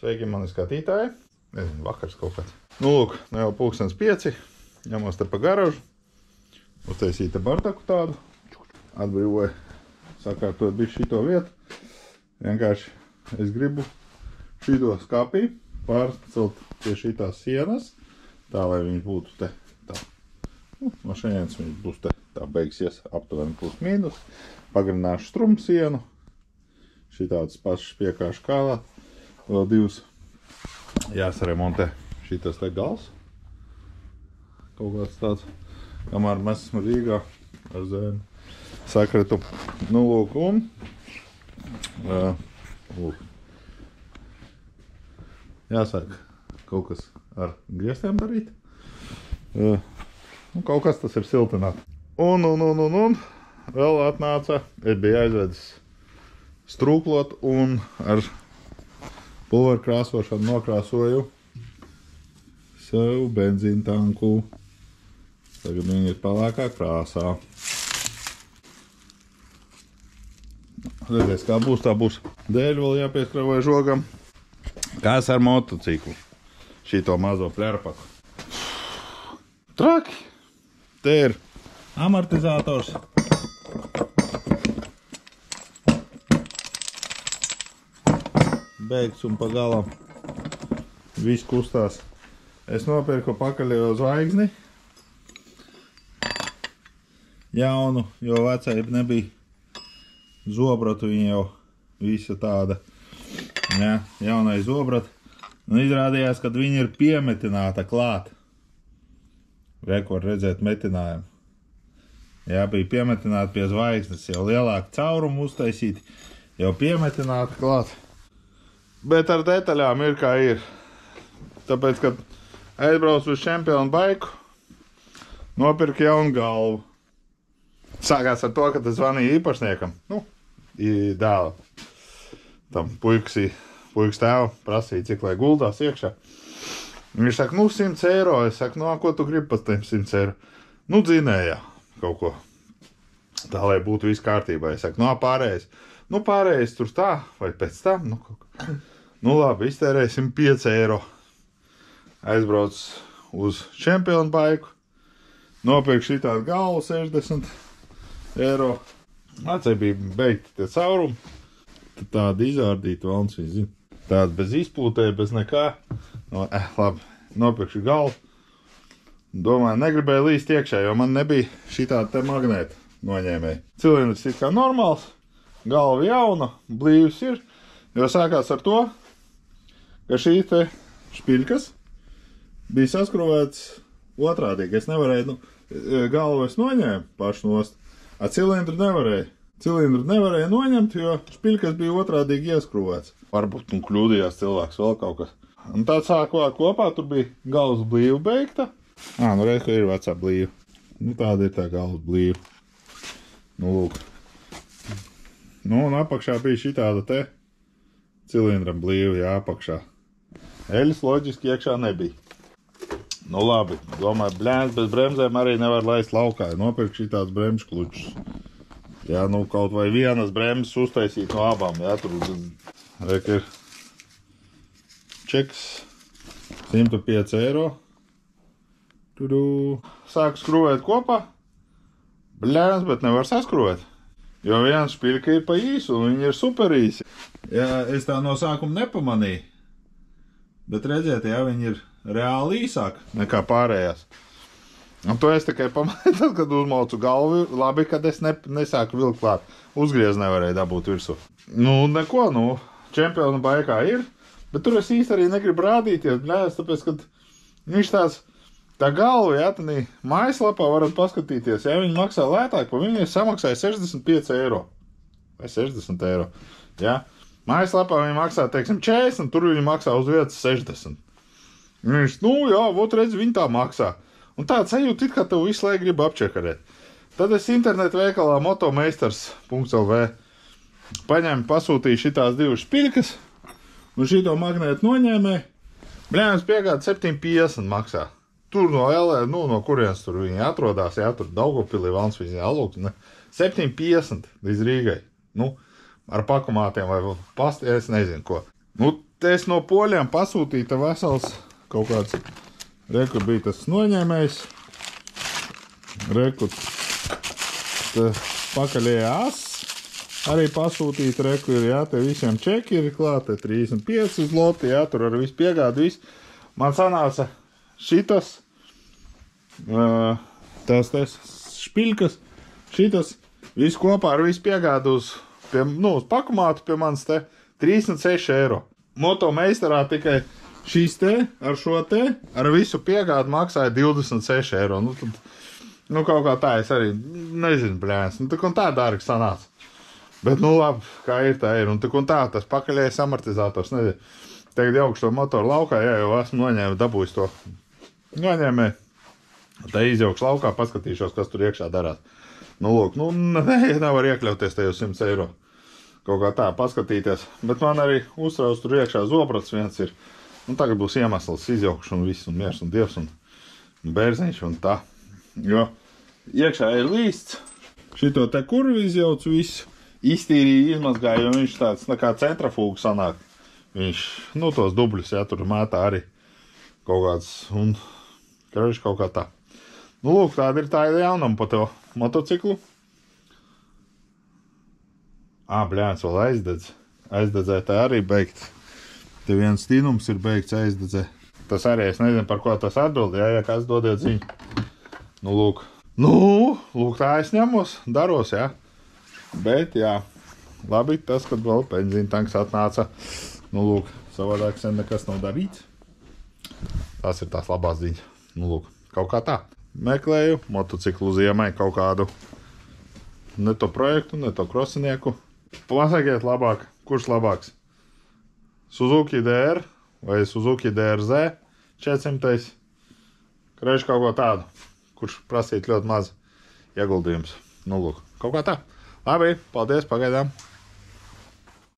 Sveiki, mani skatītāji. Nezinu, vakars kaut kāds. Nu, lūk, jau 5:00. Ņemos te pa garažu. Uztaisīja te bardaku tādu. Atbrīvoja sakārtot bišķi šito vietu. Vienkārši es gribu šito skapī pārcelt pie šitās sienas. Tā, lai viņš būtu te tā. No šajienas viņš būs te tā beigsies aptuveni plus mīnus. Pagarināšu strumsienu. Šitādas pašas piekāšu kālā. Vēl divas jāsaremontē šitas te gals. Kaut kāds tāds, kamēr mēs esam Rīgā ar zēnu sakretu. Nu, lūk, un jāsāk kaut kas ar griestiem darīt. Kaut kas tas ir siltināt. Un vēl atnāca, es biju aizvedis strūklot un ar pulveru krāsošanu nokrāsoju sev benzīna tanku. Tagad viņi ir pelēkā krāsā. Redzēs, kā būs, tā būs. Dēļ vēl jāpieskravoja žogam. Kas ar motociklu? Šito mazo flerpaku. Traki! Te ir amortizators. Beigas un pa galam. Viss kustās. Es nopirku pakaļējo zvaigzni. Jaunu, jo vecai nebija zobratu, viņa jau visa tāda. Ja, jaunai zobrata. Un izrādījās, ka viņa ir piemetināta klāt. Var redzēt metinājumu. Jā, bija piemetināta pie zvaigznes. Jau lielāku caurumu uztaisīt. Jau piemetināta klāt. Bet ar detaļām ir kā ir. Tāpēc, kad aizbraucu uz Champion baiku, nopirku jaunu galvu. Sākās ar to, ka tas zvanīja īpašniekam. Nu, dēla. Tam puikas tēva prasīja, cik lai guldās iekšā. Viņš saka, 100 eiro. Es saku, ko tu gribi pēc tiem 100 eiro? Dzinējā kaut ko. Tā, lai būtu viss kārtībā. Es saku, pārējais. Pārējais tur tā, vai pēc tam, kaut kā. Labi, iztērēju 105 eiro. Aizbrauc uz Champion baiku. Nopirku šitādu galvu 60 eiro. Acē bija beigti tie caurumi. Tad tāda izārdīta valns, viņi zina. Tāda bez izpūtē, bez nekā. Labi, nopirkšu galvu. Domāju, negribēju līst iekšā, jo man nebija šitāda te magnēta noņēmēja. Cilindrs ir kā normāls. Galva jauna, blīvs ir. Jo sākās ar to, ka šī te špiļkas bija saskruvēts otrādīgi. Es nevarēju, galvu es noņēmu pašu nost. Cilindru nevarēju. Cilindru nevarēja noņemt, jo špiļkas bija otrādīgi ieskrūvēts. Varbūt kļūdījās cilvēks vēl kaut kas. Un tā sākot kopā, tur bija galvas blīva beigta. Redz, ka ir vecā blīva. Tāda ir tā galvas blīva. Lūk. Un apakšā bija šitāda te cilindram blīva, jā, apakšā. Eļas loģiski iekšā nebija. Labi, domāju, bļēns bez bremzēm arī nevar laist laukā. Nopirku šitāds bremžu klučus. Jā, kaut vai vienas bremzes uztaisīt no abām, jā, tur ir čeks 105 eiro. Sāku skrūvēt kopā. Bļēns, bet nevar saskrūvēt. Jo viens špiļka ir pa īsu, un viņi ir super īsi. Jā, es tā no sākuma nepamanīju. Bet redziet, jā, viņi ir reāli īsāk nekā pārējās. Un to es tikai pamanīju, tad, kad uzmaucu galvu. Labi, kad es nesāku vilkt klāt. Uzgriez nevarēju dabūt virsū. Neko, Championu baikā ir. Bet tur es īsti arī negribu rādīties, bļēs, tāpēc, kad viņš tā galva, jā, tad mājaslapā varat paskatīties. Ja viņi maksā lētāk, pa viņai samaksāja 65 eiro. Vai 60 eiro. Jā. Mājaslapā viņi maksā, teiksim, 40, tur viņi maksā uz vietas 60. Viņš, jā, redz, viņi tā maksā. Un tāds sajūt, it kā tev visu laiku grib apčekarēt. Tad es internetu veikalā motomeistars.lv pasūtīju šitās divas špiļkas un šito magnētu noņēmēju. Bļēns piegāda 7,50 maksā. Tur no LR, no kurienes tur viņi atrodās, jā, tur Daugavpilī, Valnsviņā, Alūks, 7,50 līdz Rīgai. Ar pakumātiem vai pasti, es nezinu ko. es no poļiem pasūtīta vesels kaut kāds, reku bija tas noņēmējs, reku pakaļējā as, arī pasūtīta, reku ir, jā, te visiem čeki ir klāt, te 35 zloti, jā, tur ar visu piegādu, visu. Man sanāca šitas, tās špiļkas, šitas, visu kopā ar visu piegādu uz pakumātu pie manis te 36 eiro. Motomeistarā tikai šīs te, ar šo te, ar visu piegādu maksāja 26 eiro. Nu, kaut kā tā, es arī nezinu, blēns. Nu, tik un tā dārgi sanāca. Bet, nu, labi, kā ir, tā ir. Un tik un tā, tas pakaļējais amortizators, nezinu. Tagad jaukšu to motoru laukā, jā, jau esmu noņēmu, dabūjis to noņēmē. Tā izjaukšu laukā, paskatīšos, kas tur iekšā darās. Nu, lūk, nu, nevar iekļauties tajos 100 eiro. Kaut kā tā, paskatīties. Bet man arī uztrauc tur iekšā zobrats viens ir. Nu, tagad būs iemesls izjaukšu un viss, un miers, un dievs, un bērziņš, un tā. Jo iekšā ir līsts. Šito te kurvi izjaucu visu. Iztīrīja, izmazgāja, jo viņš tāds, kā centrafūga sanāk. Viņš, nu, tos dubļus, jā, tur mētā arī kaut kāds, un, karoši, kaut kā tā. Nu, lūk, tāda ir tā jaunam pa tev motociklu. Bļēns, vēl aizdedz. Aizdedzē tā arī beigt. Te viens stīnums ir beigts aizdedzē. Tas arī, es nezinu, par ko tas atbild, jā, ja kāds dodiet ziņu. Nu, lūk. Nu, lūk, tā es ņemos, daros, jā. Bet, jā, labi, tas, kad vēl benzīna tanks atnāca. Nu, lūk, savādāk sen nekas nav darīts. Tas ir tās labās ziņas. Nu, lūk, kaut kā tā. Meklēju motociklu ziemai kaut kādu ne to projektu, ne to krosinieku. Pasakiet labāk, kurš labāks? Suzuki DR vai Suzuki DRZ 400. Kreši kaut ko tādu, kurš prasīt ļoti maz ieguldījums. Nu, lūk, kaut kā tā. Labi, paldies, pagaidām.